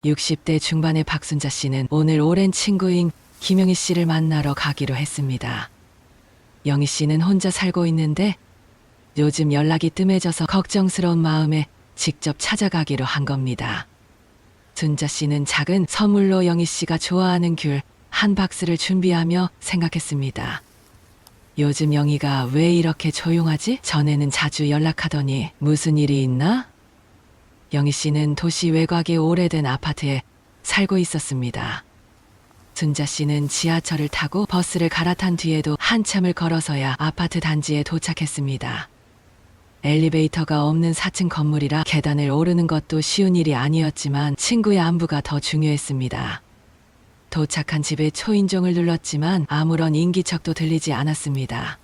60대 중반의 박순자 씨는 오늘 오랜 친구인 김영희 씨를 만나러 가기로 했습니다. 영희 씨는 혼자 살고 있는데 요즘 연락이 뜸해져서 걱정스러운 마음에 직접 찾아가기로 한 겁니다. 순자 씨는 작은 선물로 영희 씨가 좋아하는 귤 한 박스를 준비하며 생각했습니다. 요즘 영희가 왜 이렇게 조용하지? 전에는 자주 연락하더니 무슨 일이 있나? 영희 씨는 도시 외곽의 오래된 아파트에 살고 있었습니다. 순자 씨는 지하철을 타고 버스를 갈아탄 뒤에도 한참을 걸어서야 아파트 단지에 도착했습니다. 엘리베이터가 없는 4층 건물이라 계단을 오르는 것도 쉬운 일이 아니었지만 친구의 안부가 더 중요했습니다. 도착한 집에 초인종을 눌렀지만 아무런 인기척도 들리지 않았습니다.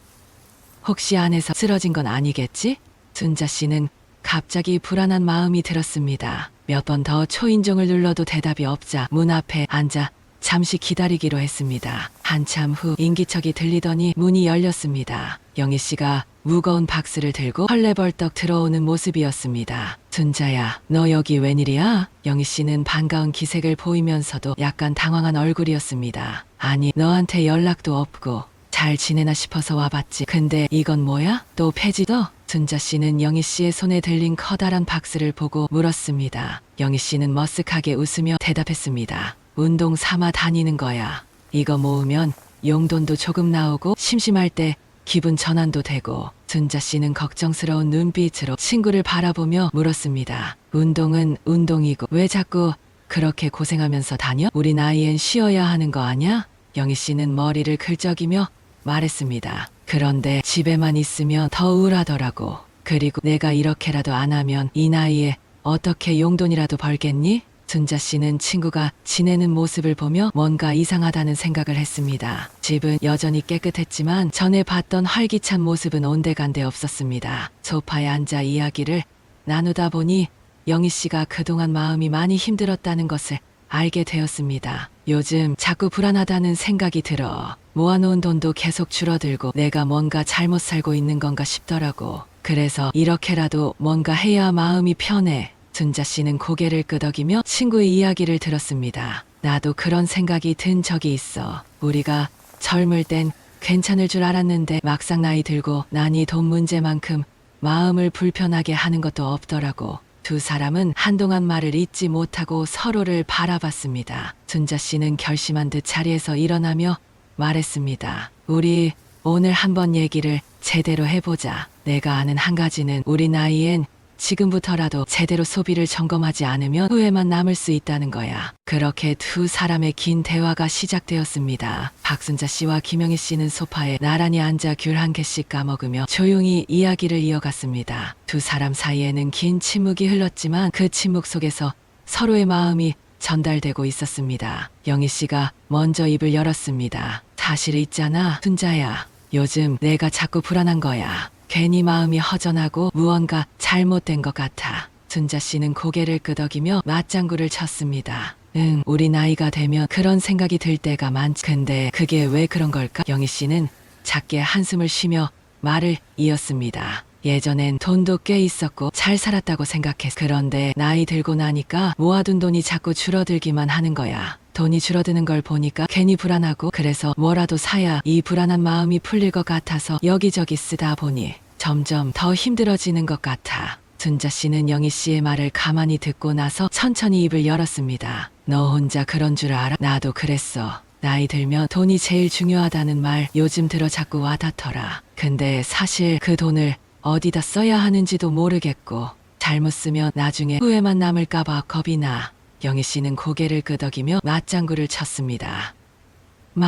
혹시 안에서 쓰러진 건 아니겠지? 순자 씨는 갑자기 불안한 마음이 들었습니다. 몇 번 더 초인종을 눌러도 대답이 없자 문 앞에 앉아 잠시 기다리기로 했습니다. 한참 후 인기척이 들리더니 문이 열렸습니다. 영희 씨가 무거운 박스를 들고 헐레벌떡 들어오는 모습이었습니다. 순자야, 너 여기 웬일이야? 영희 씨는 반가운 기색을 보이면서도 약간 당황한 얼굴이었습니다. 아니, 너한테 연락도 없고 잘 지내나 싶어서 와봤지. 근데 이건 뭐야? 또 폐지도? 순자 씨는 영희 씨의 손에 들린 커다란 박스를 보고 물었습니다. 영희 씨는 머쓱하게 웃으며 대답했습니다. 운동 삼아 다니는 거야. 이거 모으면 용돈도 조금 나오고 심심할 때 기분 전환도 되고. 순자 씨는 걱정스러운 눈빛으로 친구를 바라보며 물었습니다. 운동은 운동이고 왜 자꾸 그렇게 고생하면서 다녀? 우리 나이엔 쉬어야 하는 거 아냐? 영희 씨는 머리를 긁적이며 말했습니다. 그런데 집에만 있으면 더 우울하더라고. 그리고 내가 이렇게라도 안 하면 이 나이에 어떻게 용돈이라도 벌겠니? 순자 씨는 친구가 지내는 모습을 보며 뭔가 이상하다는 생각을 했습니다. 집은 여전히 깨끗했지만 전에 봤던 활기찬 모습은 온데간데 없었습니다. 소파에 앉아 이야기를 나누다 보니 영희 씨가 그동안 마음이 많이 힘들었다는 것을 알게 되었습니다. 요즘 자꾸 불안하다는 생각이 들어. 모아놓은 돈도 계속 줄어들고 내가 뭔가 잘못 살고 있는 건가 싶더라고. 그래서 이렇게라도 뭔가 해야 마음이 편해. 순자 씨는 고개를 끄덕이며 친구의 이야기를 들었습니다. 나도 그런 생각이 든 적이 있어. 우리가 젊을 땐 괜찮을 줄 알았는데 막상 나이 들고 나니 돈 문제만큼 마음을 불편하게 하는 것도 없더라고. 두 사람은 한동안 말을 잇지 못하고 서로를 바라봤습니다. 순자 씨는 결심한 듯 자리에서 일어나며 말했습니다. 우리 오늘 한번 얘기를 제대로 해보자. 내가 아는 한 가지는 우리 나이엔 지금부터라도 제대로 소비를 점검하지 않으면 후회만 남을 수 있다는 거야. 그렇게 두 사람의 긴 대화가 시작되었습니다. 박순자 씨와 김영희 씨는 소파에 나란히 앉아 귤 한 개씩 까먹으며 조용히 이야기를 이어갔습니다. 두 사람 사이에는 긴 침묵이 흘렀지만 그 침묵 속에서 서로의 마음이 전달되고 있었습니다. 영희 씨가 먼저 입을 열었습니다. 사실 있잖아, 순자야. 요즘 내가 자꾸 불안한 거야. 괜히 마음이 허전하고 무언가 잘못된 것 같아. 순자 씨는 고개를 끄덕이며 맞장구를 쳤습니다. 응, 우리 나이가 되면 그런 생각이 들 때가 많지. 근데 그게 왜 그런 걸까? 영희 씨는 작게 한숨을 쉬며 말을 이었습니다. 예전엔 돈도 꽤 있었고 잘 살았다고 생각했어. 그런데 나이 들고 나니까 모아둔 돈이 자꾸 줄어들기만 하는 거야. 돈이 줄어드는 걸 보니까 괜히 불안하고 그래서 뭐라도 사야 이 불안한 마음이 풀릴 것 같아서 여기저기 쓰다 보니 점점 더 힘들어지는 것 같아. 순자 씨는 영희 씨의 말을 가만히 듣고 나서 천천히 입을 열었습니다. 너 혼자 그런 줄 알아? 나도 그랬어. 나이 들면 돈이 제일 중요하다는 말 요즘 들어 자꾸 와닿더라. 근데 사실 그 돈을 어디다 써야 하는지도 모르겠고 잘못 쓰면 나중에 후회만 남을까봐 겁이 나. 영희 씨는 고개를 끄덕이며 맞장구를 쳤습니다.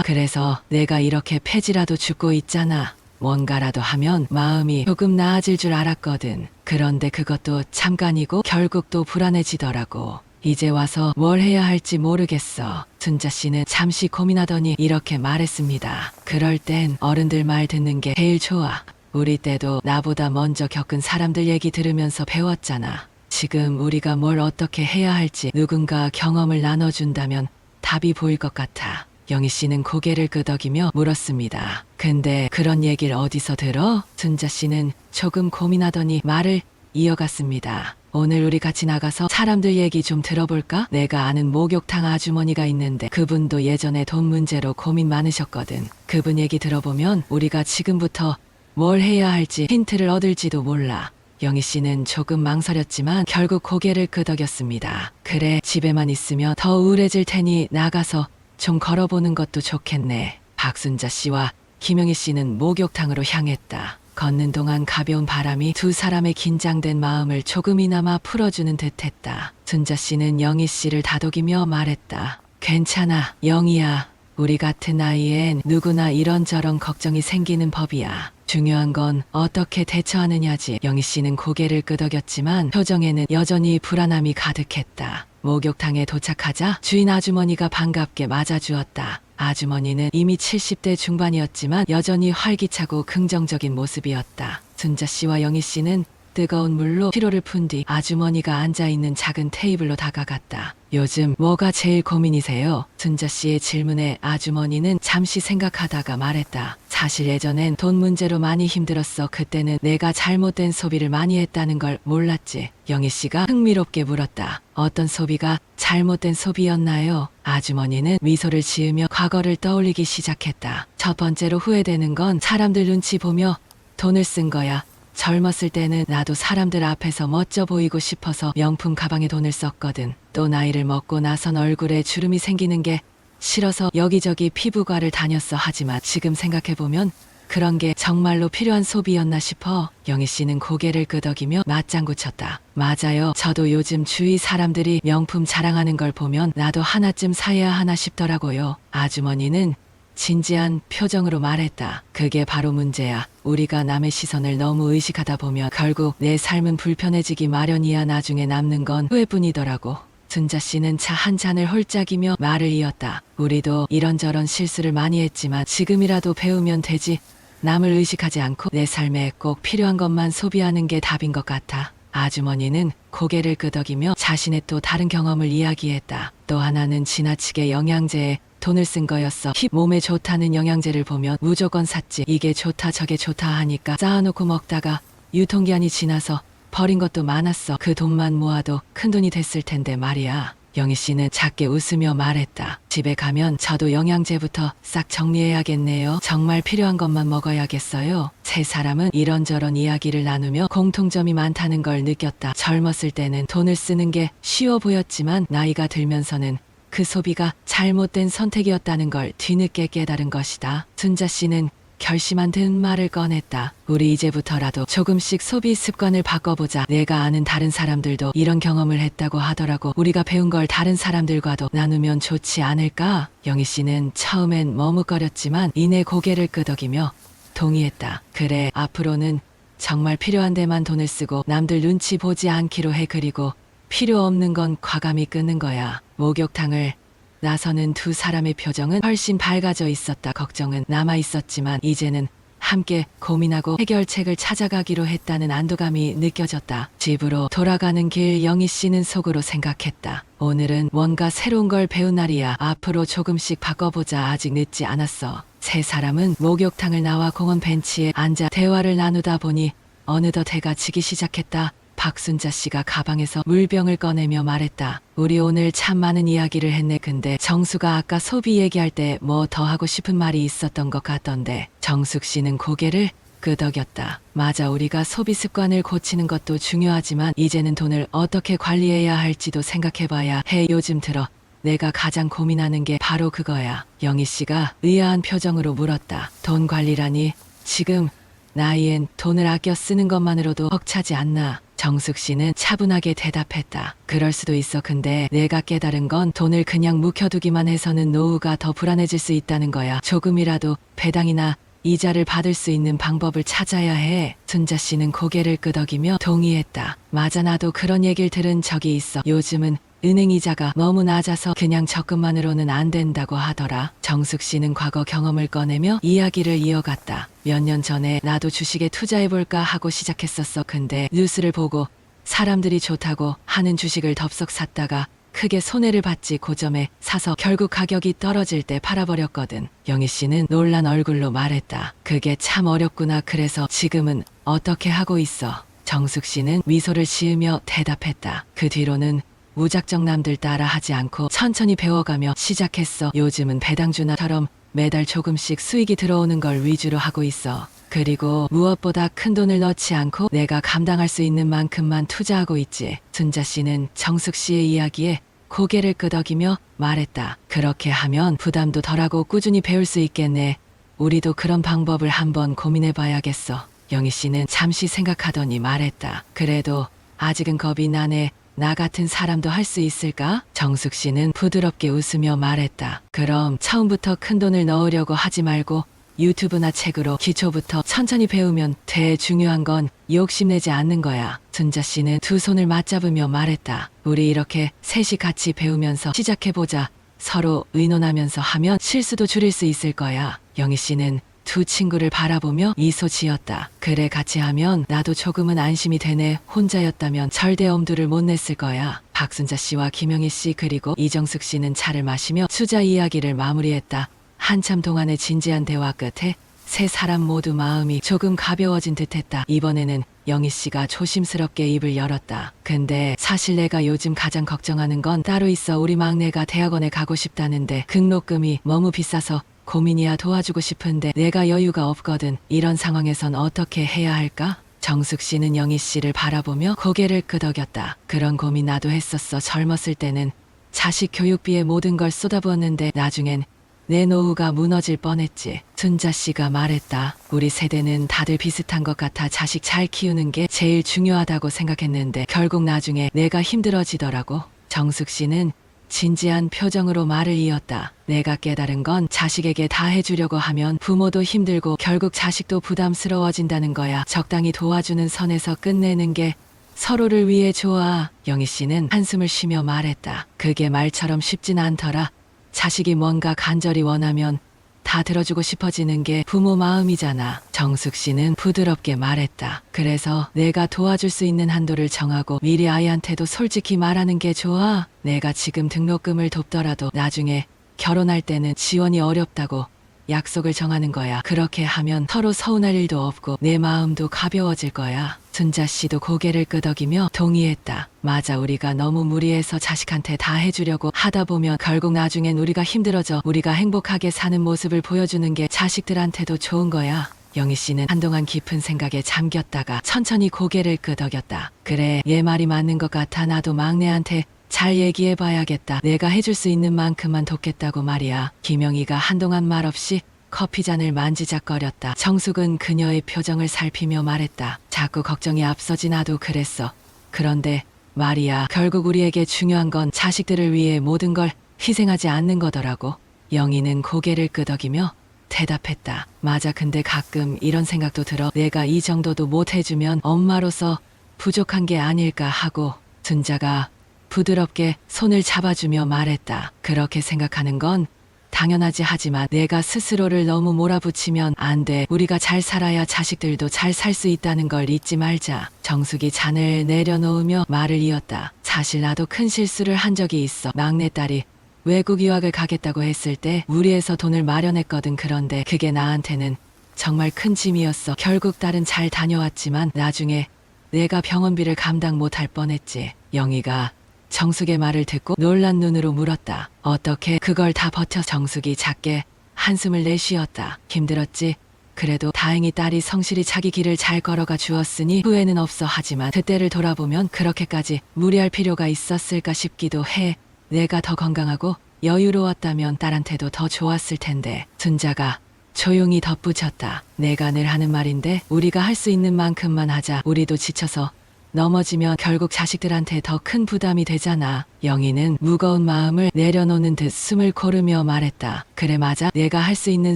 그래서 내가 이렇게 폐지라도 죽고 있잖아. 뭔가라도 하면 마음이 조금 나아질 줄 알았거든. 그런데 그것도 잠깐이고 결국 또 불안해지더라고. 이제 와서 뭘 해야 할지 모르겠어. 순자 씨는 잠시 고민하더니 이렇게 말했습니다. 그럴 땐 어른들 말 듣는 게 제일 좋아. 우리 때도 나보다 먼저 겪은 사람들 얘기 들으면서 배웠잖아. 지금 우리가 뭘 어떻게 해야 할지 누군가 경험을 나눠준다면 답이 보일 것 같아. 영희 씨는 고개를 끄덕이며 물었습니다. 근데 그런 얘기를 어디서 들어? 순자 씨는 조금 고민하더니 말을 이어갔습니다. 오늘 우리 같이 나가서 사람들 얘기 좀 들어볼까? 내가 아는 목욕탕 아주머니가 있는데 그분도 예전에 돈 문제로 고민 많으셨거든. 그분 얘기 들어보면 우리가 지금부터 뭘 해야 할지 힌트를 얻을지도 몰라. 영희 씨는 조금 망설였지만 결국 고개를 끄덕였습니다. 그래, 집에만 있으면 더 우울해질 테니 나가서 좀 걸어보는 것도 좋겠네. 박순자 씨와 김영희 씨는 목욕탕으로 향했다. 걷는 동안 가벼운 바람이 두 사람의 긴장된 마음을 조금이나마 풀어주는 듯했다. 순자 씨는 영희 씨를 다독이며 말했다. 괜찮아, 영희야. 우리 같은 나이엔 누구나 이런저런 걱정이 생기는 법이야. 중요한 건 어떻게 대처하느냐지. 영희 씨는 고개를 끄덕였지만 표정에는 여전히 불안함이 가득했다. 목욕탕에 도착하자 주인 아주머니가 반갑게 맞아주었다. 아주머니는 이미 70대 중반이었지만 여전히 활기차고 긍정적인 모습이었다. 순자 씨와 영희 씨는 뜨거운 물로 피로를 푼 뒤 아주머니가 앉아있는 작은 테이블로 다가갔다. 요즘 뭐가 제일 고민이세요? 순자 씨의 질문에 아주머니는 잠시 생각하다가 말했다. 사실 예전엔 돈 문제로 많이 힘들었어. 그때는 내가 잘못된 소비를 많이 했다는 걸 몰랐지. 영희 씨가 흥미롭게 물었다. 어떤 소비가 잘못된 소비였나요? 아주머니는 미소를 지으며 과거를 떠올리기 시작했다. 첫 번째로 후회되는 건 사람들 눈치 보며 돈을 쓴 거야. 젊었을 때는 나도 사람들 앞에서 멋져 보이고 싶어서 명품 가방에 돈을 썼거든. 또 나이를 먹고 나선 얼굴에 주름이 생기는 게 싫어서 여기저기 피부과를 다녔어. 하지만 지금 생각해보면 그런 게 정말로 필요한 소비였나 싶어. 영희 씨는 고개를 끄덕이며 맞장구 쳤다. 맞아요. 저도 요즘 주위 사람들이 명품 자랑하는 걸 보면 나도 하나쯤 사야 하나 싶더라고요. 아주머니는 진지한 표정으로 말했다. 그게 바로 문제야. 우리가 남의 시선을 너무 의식하다 보면 결국 내 삶은 불편해지기 마련이야. 나중에 남는 건 후회뿐이더라고. 순자 씨는 차 한 잔을 홀짝이며 말을 이었다. 우리도 이런저런 실수를 많이 했지만 지금이라도 배우면 되지. 남을 의식하지 않고 내 삶에 꼭 필요한 것만 소비하는 게 답인 것 같아. 아주머니는 고개를 끄덕이며 자신의 또 다른 경험을 이야기했다. 또 하나는 지나치게 영양제에 돈을 쓴 거였어. 몸에 좋다는 영양제를 보면 무조건 샀지. 이게 좋다 저게 좋다 하니까 쌓아놓고 먹다가 유통기한이 지나서 버린 것도 많았어. 그 돈만 모아도 큰돈이 됐을 텐데 말이야. 영희 씨는 작게 웃으며 말했다. 집에 가면 저도 영양제부터 싹 정리해야겠네요. 정말 필요한 것만 먹어야겠어요. 세 사람은 이런저런 이야기를 나누며 공통점이 많다는 걸 느꼈다. 젊었을 때는 돈을 쓰는 게 쉬워 보였지만 나이가 들면서는 그 소비가 잘못된 선택이었다는 걸 뒤늦게 깨달은 것이다. 순자 씨는 결심한 듯 말을 꺼냈다. 우리 이제부터라도 조금씩 소비 습관을 바꿔보자. 내가 아는 다른 사람들도 이런 경험을 했다고 하더라고. 우리가 배운 걸 다른 사람들과도 나누면 좋지 않을까? 영희 씨는 처음엔 머뭇거렸지만 이내 고개를 끄덕이며 동의했다. 그래, 앞으로는 정말 필요한 데만 돈을 쓰고 남들 눈치 보지 않기로 해. 그리고 필요 없는 건 과감히 끊는 거야. 목욕탕을 나서는 두 사람의 표정은 훨씬 밝아져 있었다. 걱정은 남아 있었지만 이제는 함께 고민하고 해결책을 찾아가기로 했다는 안도감이 느껴졌다. 집으로 돌아가는 길 영희 씨는 속으로 생각했다. 오늘은 뭔가 새로운 걸 배운 날이야. 앞으로 조금씩 바꿔보자. 아직 늦지 않았어. 세 사람은 목욕탕을 나와 공원 벤치에 앉아 대화를 나누다 보니 어느덧 해가 지기 시작했다. 박순자 씨가 가방에서 물병을 꺼내며 말했다. 우리 오늘 참 많은 이야기를 했네. 근데 정수가 아까 소비 얘기할 때 뭐 더 하고 싶은 말이 있었던 것 같던데. 정숙 씨는 고개를 끄덕였다. 맞아, 우리가 소비 습관을 고치는 것도 중요하지만 이제는 돈을 어떻게 관리해야 할지도 생각해봐야 해. 요즘 들어 내가 가장 고민하는 게 바로 그거야. 영희 씨가 의아한 표정으로 물었다. 돈 관리라니? 지금 나이엔 돈을 아껴 쓰는 것만으로도 벅차지 않나? 정숙 씨는 차분하게 대답했다. 그럴 수도 있어. 근데 내가 깨달은 건 돈을 그냥 묵혀두기만 해서는 노후가 더 불안해질 수 있다는 거야. 조금이라도 배당이나 이자를 받을 수 있는 방법을 찾아야 해. 순자 씨는 고개를 끄덕이며 동의했다. 맞아, 나도 그런 얘기를 들은 적이 있어. 요즘은 은행 이자가 너무 낮아서 그냥 적금만으로는 안 된다고 하더라. 정숙 씨는 과거 경험을 꺼내며 이야기를 이어갔다. 몇 년 전에 나도 주식에 투자해볼까 하고 시작했었어. 근데 뉴스를 보고 사람들이 좋다고 하는 주식을 덥석 샀다가 크게 손해를 봤지. 고점에 사서 결국 가격이 떨어질 때 팔아버렸거든. 영희 씨는 놀란 얼굴로 말했다. 그게 참 어렵구나. 그래서 지금은 어떻게 하고 있어? 정숙 씨는 미소를 지으며 대답했다. 그 뒤로는 무작정 남들 따라 하지 않고 천천히 배워가며 시작했어. 요즘은 배당주나처럼 매달 조금씩 수익이 들어오는 걸 위주로 하고 있어. 그리고 무엇보다 큰 돈을 넣지 않고 내가 감당할 수 있는 만큼만 투자하고 있지. 순자 씨는 정숙 씨의 이야기에 고개를 끄덕이며 말했다. 그렇게 하면 부담도 덜하고 꾸준히 배울 수 있겠네. 우리도 그런 방법을 한번 고민해 봐야겠어. 영희 씨는 잠시 생각하더니 말했다. 그래도 아직은 겁이 나네. 나 같은 사람도 할 수 있을까? 정숙 씨는 부드럽게 웃으며 말했다. 그럼 처음부터 큰 돈을 넣으려고 하지 말고 유튜브나 책으로 기초부터 천천히 배우면 돼. 중요한 건 욕심내지 않는 거야. 순자 씨는 두 손을 맞잡으며 말했다. 우리 이렇게 셋이 같이 배우면서 시작해보자. 서로 의논하면서 하면 실수도 줄일 수 있을 거야. 영희 씨는 두 친구를 바라보며 미소 지었다. 그래, 같이 하면 나도 조금은 안심이 되네. 혼자였다면 절대 엄두를 못 냈을 거야. 박순자 씨와 김영희 씨 그리고 이정숙 씨는 차를 마시며 투자 이야기를 마무리했다. 한참 동안의 진지한 대화 끝에 세 사람 모두 마음이 조금 가벼워진 듯했다. 이번에는 영희 씨가 조심스럽게 입을 열었다. 근데 사실 내가 요즘 가장 걱정하는 건 따로 있어. 우리 막내가 대학원에 가고 싶다는데 등록금이 너무 비싸서 고민이야. 도와주고 싶은데 내가 여유가 없거든. 이런 상황에선 어떻게 해야 할까? 정숙 씨는 영희 씨를 바라보며 고개를 끄덕였다. 그런 고민 나도 했었어. 젊었을 때는 자식 교육비에 모든 걸 쏟아부었는데 나중엔 내 노후가 무너질 뻔했지. 순자 씨가 말했다. 우리 세대는 다들 비슷한 것 같아. 자식 잘 키우는 게 제일 중요하다고 생각했는데 결국 나중에 내가 힘들어지더라고. 정숙 씨는 진지한 표정으로 말을 이었다. 내가 깨달은 건 자식에게 다 해주려고 하면 부모도 힘들고 결국 자식도 부담스러워진다는 거야. 적당히 도와주는 선에서 끝내는 게 서로를 위해 좋아. 영희 씨는 한숨을 쉬며 말했다. 그게 말처럼 쉽진 않더라. 자식이 뭔가 간절히 원하면 다 들어주고 싶어지는 게 부모 마음이잖아. 정숙 씨는 부드럽게 말했다. 그래서 내가 도와줄 수 있는 한도를 정하고 미리 아이한테도 솔직히 말하는 게 좋아. 내가 지금 등록금을 돕더라도 나중에 결혼할 때는 지원이 어렵다고 약속을 정하는 거야. 그렇게 하면 서로 서운할 일도 없고 내 마음도 가벼워질 거야. 순자 씨도 고개를 끄덕이며 동의했다. 맞아, 우리가 너무 무리해서 자식한테 다 해주려고 하다 보면 결국 나중엔 우리가 힘들어져. 우리가 행복하게 사는 모습을 보여주는 게 자식들한테도 좋은 거야. 영희 씨는 한동안 깊은 생각에 잠겼다가 천천히 고개를 끄덕였다. 그래, 얘 말이 맞는 것 같아. 나도 막내한테 잘 얘기해봐야겠다. 내가 해줄 수 있는 만큼만 돕겠다고 말이야. 김영희가 한동안 말없이 커피잔을 만지작거렸다. 정숙은 그녀의 표정을 살피며 말했다. 자꾸 걱정이 앞서지. 나도 그랬어. 그런데 말이야, 결국 우리에게 중요한 건 자식들을 위해 모든 걸 희생하지 않는 거더라고. 영희는 고개를 끄덕이며 대답했다. 맞아, 근데 가끔 이런 생각도 들어. 내가 이 정도도 못 해주면 엄마로서 부족한 게 아닐까 하고. 순자가 부드럽게 손을 잡아주며 말했다. 그렇게 생각하는 건 당연하지. 하지만 내가 스스로를 너무 몰아붙이면 안 돼. 우리가 잘 살아야 자식들도 잘 살 수 있다는 걸 잊지 말자. 정숙이 잔을 내려놓으며 말을 이었다. 사실 나도 큰 실수를 한 적이 있어. 막내딸이 외국 유학을 가겠다고 했을 때 무리해서 돈을 마련했거든. 그런데 그게 나한테는 정말 큰 짐이었어. 결국 딸은 잘 다녀왔지만 나중에 내가 병원비를 감당 못할 뻔했지. 영희가 정숙의 말을 듣고 놀란 눈으로 물었다. 어떻게 그걸 다 버텨? 정숙이 작게 한숨을 내쉬었다. 힘들었지. 그래도 다행히 딸이 성실히 자기 길을 잘 걸어가 주었으니 후회는 없어. 하지만 그때를 돌아보면 그렇게까지 무리할 필요가 있었을까 싶기도 해. 내가 더 건강하고 여유로웠다면 딸한테도 더 좋았을 텐데. 순자가 조용히 덧붙였다. 내가 늘 하는 말인데 우리가 할 수 있는 만큼만 하자. 우리도 지쳐서 넘어지면 결국 자식들한테 더 큰 부담이 되잖아. 영희는 무거운 마음을 내려놓는 듯 숨을 고르며 말했다. 그래, 맞아. 내가 할 수 있는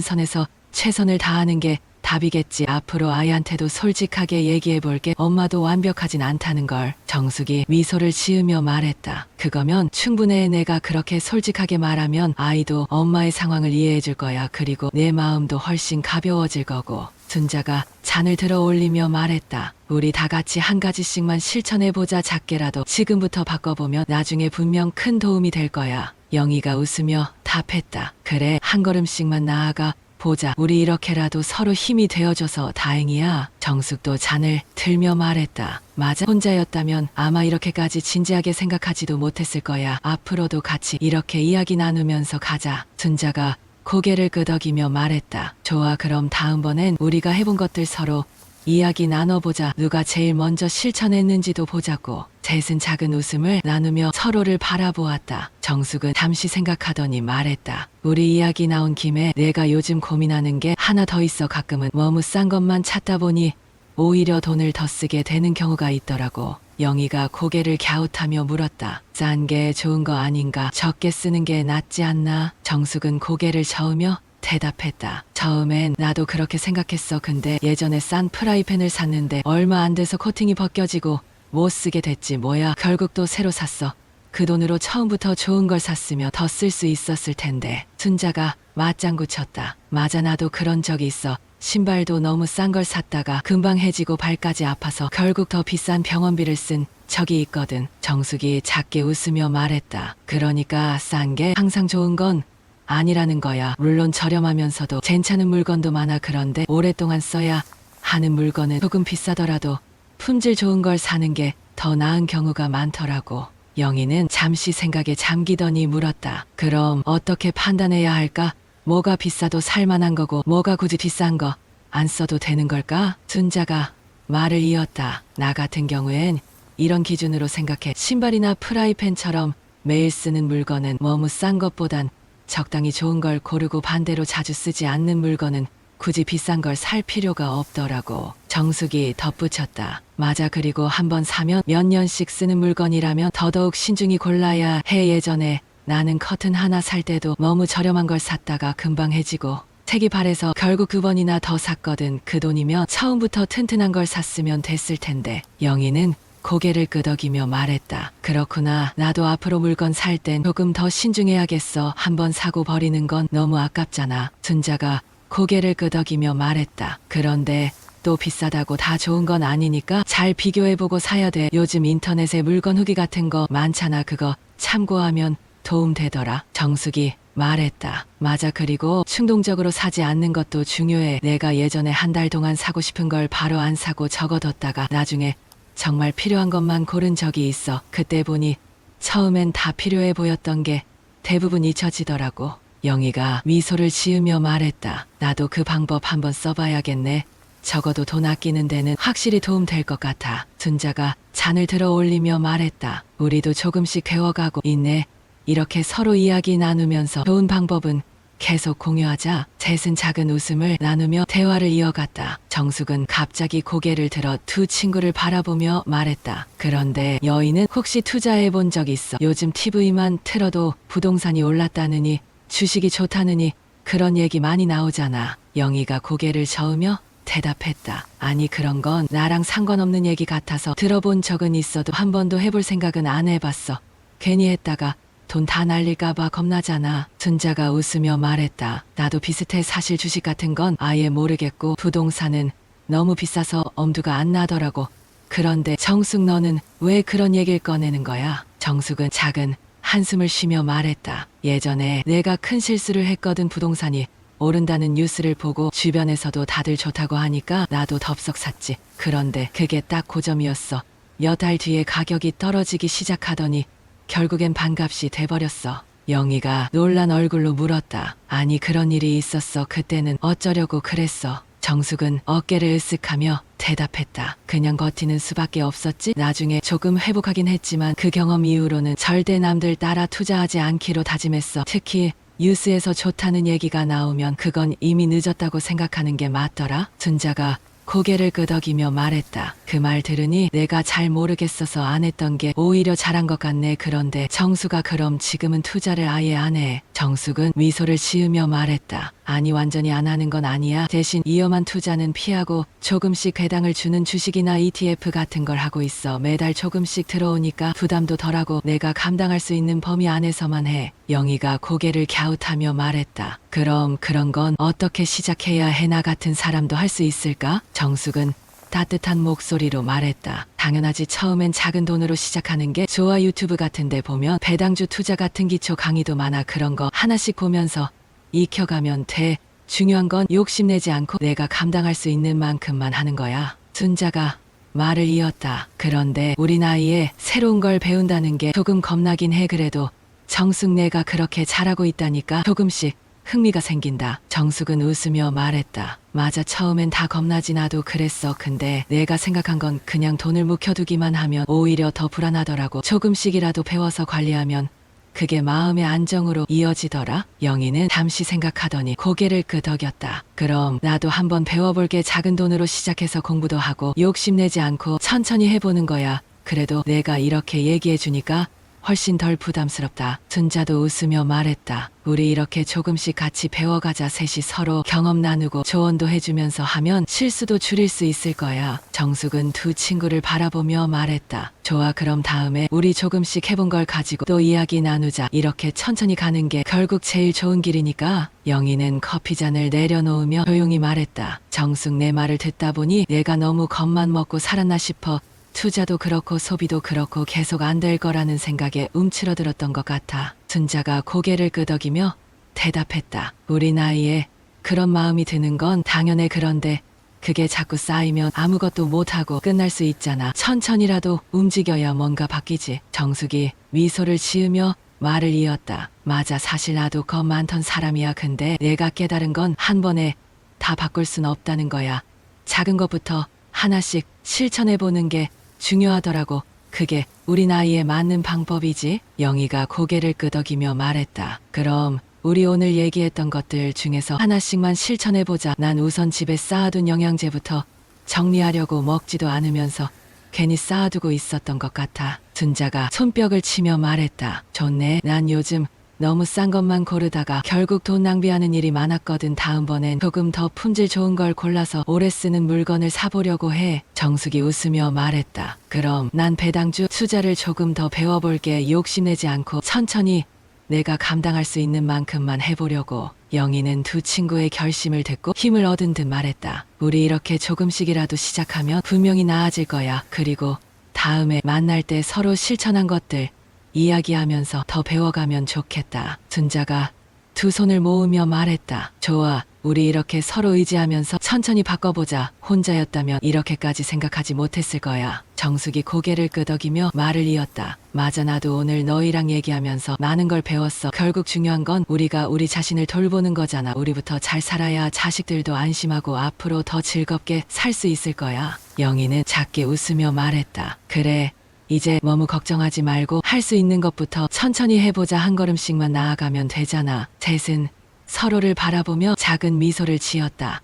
선에서 최선을 다하는 게 답이겠지. 앞으로 아이한테도 솔직하게 얘기해볼게. 엄마도 완벽하진 않다는 걸. 정숙이 미소를 지으며 말했다. 그거면 충분해. 내가 그렇게 솔직하게 말하면 아이도 엄마의 상황을 이해해줄 거야. 그리고 내 마음도 훨씬 가벼워질 거고. 순자가 잔을 들어 올리며 말했다. 우리 다 같이 한 가지씩만 실천해보자. 작게라도 지금부터 바꿔보면 나중에 분명 큰 도움이 될 거야. 영희가 웃으며 답했다. 그래, 한 걸음씩만 나아가 보자. 우리 이렇게라도 서로 힘이 되어줘서 다행이야. 정숙도 잔을 들며 말했다. 맞아. 혼자였다면 아마 이렇게까지 진지하게 생각하지도 못했을 거야. 앞으로도 같이 이렇게 이야기 나누면서 가자. 순자가 고개를 끄덕이며 말했다. 좋아. 그럼 다음번엔 우리가 해본 것들 서로 이야기 나눠보자. 누가 제일 먼저 실천했는지도 보자고. 셋은 작은 웃음을 나누며 서로를 바라보았다. 정숙은 잠시 생각하더니 말했다. 우리 이야기 나온 김에 내가 요즘 고민하는 게 하나 더 있어. 가끔은 너무 싼 것만 찾다 보니 오히려 돈을 더 쓰게 되는 경우가 있더라고. 영희가 고개를 갸웃하며 물었다. 싼 게 좋은 거 아닌가? 적게 쓰는 게 낫지 않나? 정숙은 고개를 저으며 대답했다. 처음엔 나도 그렇게 생각했어. 근데 예전에 싼 프라이팬을 샀는데 얼마 안 돼서 코팅이 벗겨지고 못 쓰게 됐지 뭐야. 결국 또 새로 샀어. 그 돈으로 처음부터 좋은 걸 샀으면 더 쓸 수 있었을 텐데. 순자가 맞장구 쳤다. 맞아. 나도 그런 적이 있어. 신발도 너무 싼 걸 샀다가 금방 해지고 발까지 아파서 결국 더 비싼 병원비를 쓴 적이 있거든. 정숙이 작게 웃으며 말했다. 그러니까 싼 게 항상 좋은 건 아니라는 거야. 물론 저렴하면서도 괜찮은 물건도 많아. 그런데 오랫동안 써야 하는 물건은 조금 비싸더라도 품질 좋은 걸 사는 게 더 나은 경우가 많더라고. 영희는 잠시 생각에 잠기더니 물었다. 그럼 어떻게 판단해야 할까? 뭐가 비싸도 살만한 거고 뭐가 굳이 비싼 거 안 써도 되는 걸까? 순자가 말을 이었다. 나 같은 경우엔 이런 기준으로 생각해. 신발이나 프라이팬처럼 매일 쓰는 물건은 너무 싼 것보단 적당히 좋은 걸 고르고 반대로 자주 쓰지 않는 물건은 굳이 비싼 걸 살 필요가 없더라고. 정숙이 덧붙였다. 맞아. 그리고 한번 사면 몇 년씩 쓰는 물건이라면 더더욱 신중히 골라야 해. 예전에 나는 커튼 하나 살 때도 너무 저렴한 걸 샀다가 금방 해지고 색이 바래서 결국 2번이나 더 샀거든. 그 돈이면 처음부터 튼튼한 걸 샀으면 됐을 텐데. 영희는 고개를 끄덕이며 말했다. 그렇구나. 나도 앞으로 물건 살 땐 조금 더 신중해야겠어. 한번 사고 버리는 건 너무 아깝잖아. 순자가 고개를 끄덕이며 말했다. 그런데 또 비싸다고 다 좋은 건 아니니까 잘 비교해보고 사야 돼. 요즘 인터넷에 물건 후기 같은 거 많잖아. 그거 참고하면 도움되더라. 정숙이 말했다. 맞아. 그리고 충동적으로 사지 않는 것도 중요해. 내가 예전에 한 달 동안 사고 싶은 걸 바로 안 사고 적어뒀다가 나중에 정말 필요한 것만 고른 적이 있어. 그때 보니 처음엔 다 필요해 보였던 게 대부분 잊혀지더라고. 영희가 미소를 지으며 말했다. 나도 그 방법 한번 써봐야겠네. 적어도 돈 아끼는 데는 확실히 도움 될 것 같아. 순자가 잔을 들어 올리며 말했다. 우리도 조금씩 배워가고 있네. 이렇게 서로 이야기 나누면서 좋은 방법은 계속 공유하자. 셋은 작은 웃음을 나누며 대화를 이어갔다. 정숙은 갑자기 고개를 들어 두 친구를 바라보며 말했다. 그런데 여인은 혹시 투자해 본 적 있어? 요즘 TV만 틀어도 부동산이 올랐다느니 주식이 좋다느니 그런 얘기 많이 나오잖아. 영희가 고개를 저으며 대답했다. 아니 그런 건 나랑 상관없는 얘기 같아서 들어본 적은 있어도 한 번도 해볼 생각은 안 해봤어. 괜히 했다가 돈 다 날릴까봐 겁나잖아. 순자가 웃으며 말했다. 나도 비슷해. 사실 주식 같은 건 아예 모르겠고 부동산은 너무 비싸서 엄두가 안 나더라고. 그런데 정숙 너는 왜 그런 얘기를 꺼내는 거야? 정숙은 작은 한숨을 쉬며 말했다. 예전에 내가 큰 실수를 했거든. 부동산이 오른다는 뉴스를 보고 주변에서도 다들 좋다고 하니까 나도 덥석 샀지. 그런데 그게 딱 고점이었어. 몇 달 뒤에 가격이 떨어지기 시작하더니 결국엔 반값이 돼버렸어. 영희가 놀란 얼굴로 물었다. 아니 그런 일이 있었어. 그때는 어쩌려고 그랬어? 정숙은 어깨를 으쓱하며 대답했다. 그냥 버티는 수밖에 없었지. 나중에 조금 회복하긴 했지만 그 경험 이후로는 절대 남들 따라 투자하지 않기로 다짐했어. 특히 뉴스에서 좋다는 얘기가 나오면 그건 이미 늦었다고 생각하는 게 맞더라. 순자가 고개를 끄덕이며 말했다. 그 말 들으니 내가 잘 모르겠어서 안 했던 게 오히려 잘한 것 같네. 그런데 정수가 그럼 지금은 투자를 아예 안 해? 정숙은 미소를 지으며 말했다. 아니 완전히 안 하는 건 아니야. 대신 위험한 투자는 피하고 조금씩 배당을 주는 주식이나 ETF 같은 걸 하고 있어. 매달 조금씩 들어오니까 부담도 덜하고 내가 감당할 수 있는 범위 안에서만 해. 영희가 고개를 갸웃하며 말했다. 그럼 그런 건 어떻게 시작해야 해? 나 같은 사람도 할 수 있을까? 정숙은 따뜻한 목소리로 말했다. 당연하지. 처음엔 작은 돈으로 시작하는 게 좋아. 유튜브 같은 데 보면 배당주 투자 같은 기초 강의도 많아. 그런 거 하나씩 보면서 익혀가면 돼. 중요한 건 욕심내지 않고 내가 감당할 수 있는 만큼만 하는 거야. 순자가 말을 이었다. 그런데 우리 나이에 새로운 걸 배운다는 게 조금 겁나긴 해. 그래도 정숙 내가 그렇게 잘하고 있다니까 조금씩 흥미가 생긴다. 정숙은 웃으며 말했다. 맞아, 처음엔 다 겁나지. 나도 그랬어. 근데 내가 생각한 건 그냥 돈을 묵혀두기만 하면 오히려 더 불안하더라고. 조금씩이라도 배워서 관리하면 그게 마음의 안정으로 이어지더라. 영희는 잠시 생각하더니 고개를 끄덕였다. 그럼 나도 한번 배워볼게. 작은 돈으로 시작해서 공부도 하고 욕심내지 않고 천천히 해보는 거야. 그래도 내가 이렇게 얘기해주니까 훨씬 덜 부담스럽다. 순자도 웃으며 말했다. 우리 이렇게 조금씩 같이 배워가자. 셋이 서로 경험 나누고 조언도 해주면서 하면 실수도 줄일 수 있을 거야. 정숙은 두 친구를 바라보며 말했다. 좋아, 그럼 다음에 우리 조금씩 해본 걸 가지고 또 이야기 나누자. 이렇게 천천히 가는 게 결국 제일 좋은 길이니까. 영희는 커피잔을 내려놓으며 조용히 말했다. 정숙 내 말을 듣다 보니 내가 너무 겁만 먹고 살았나 싶어. 투자도 그렇고 소비도 그렇고 계속 안 될 거라는 생각에 움츠러들었던 것 같아. 순자가 고개를 끄덕이며 대답했다. 우리 나이에 그런 마음이 드는 건 당연해. 그런데 그게 자꾸 쌓이면 아무것도 못하고 끝날 수 있잖아. 천천히라도 움직여야 뭔가 바뀌지. 정숙이 미소를 지으며 말을 이었다. 맞아, 사실 나도 겁 많던 사람이야. 근데 내가 깨달은 건 한 번에 다 바꿀 순 없다는 거야. 작은 것부터 하나씩 실천해보는 게 중요하더라고. 그게 우리 나이에 맞는 방법이지. 영희가 고개를 끄덕이며 말했다. 그럼 우리 오늘 얘기했던 것들 중에서 하나씩만 실천해보자. 난 우선 집에 쌓아둔 영양제부터 정리하려고. 먹지도 않으면서 괜히 쌓아두고 있었던 것 같아. 순자가 손뼉을 치며 말했다. 좋네. 난 요즘 너무 싼 것만 고르다가 결국 돈 낭비하는 일이 많았거든. 다음번엔 조금 더 품질 좋은 걸 골라서 오래 쓰는 물건을 사보려고 해. 정숙이 웃으며 말했다. 그럼 난 배당주 투자를 조금 더 배워볼게. 욕심내지 않고 천천히 내가 감당할 수 있는 만큼만 해보려고. 영희는 두 친구의 결심을 듣고 힘을 얻은 듯 말했다. 우리 이렇게 조금씩이라도 시작하면 분명히 나아질 거야. 그리고 다음에 만날 때 서로 실천한 것들 이야기하면서 더 배워가면 좋겠다. 순자가 두 손을 모으며 말했다. 좋아, 우리 이렇게 서로 의지하면서 천천히 바꿔보자. 혼자였다면 이렇게까지 생각하지 못했을 거야. 정숙이 고개를 끄덕이며 말을 이었다. 맞아, 나도 오늘 너희랑 얘기하면서 많은 걸 배웠어. 결국 중요한 건 우리가 우리 자신을 돌보는 거잖아. 우리부터 잘 살아야 자식들도 안심하고 앞으로 더 즐겁게 살 수 있을 거야. 영희는 작게 웃으며 말했다. 그래, 이제 너무 걱정하지 말고 할 수 있는 것부터 천천히 해보자. 한 걸음씩만 나아가면 되잖아. 셋은 서로를 바라보며 작은 미소를 지었다.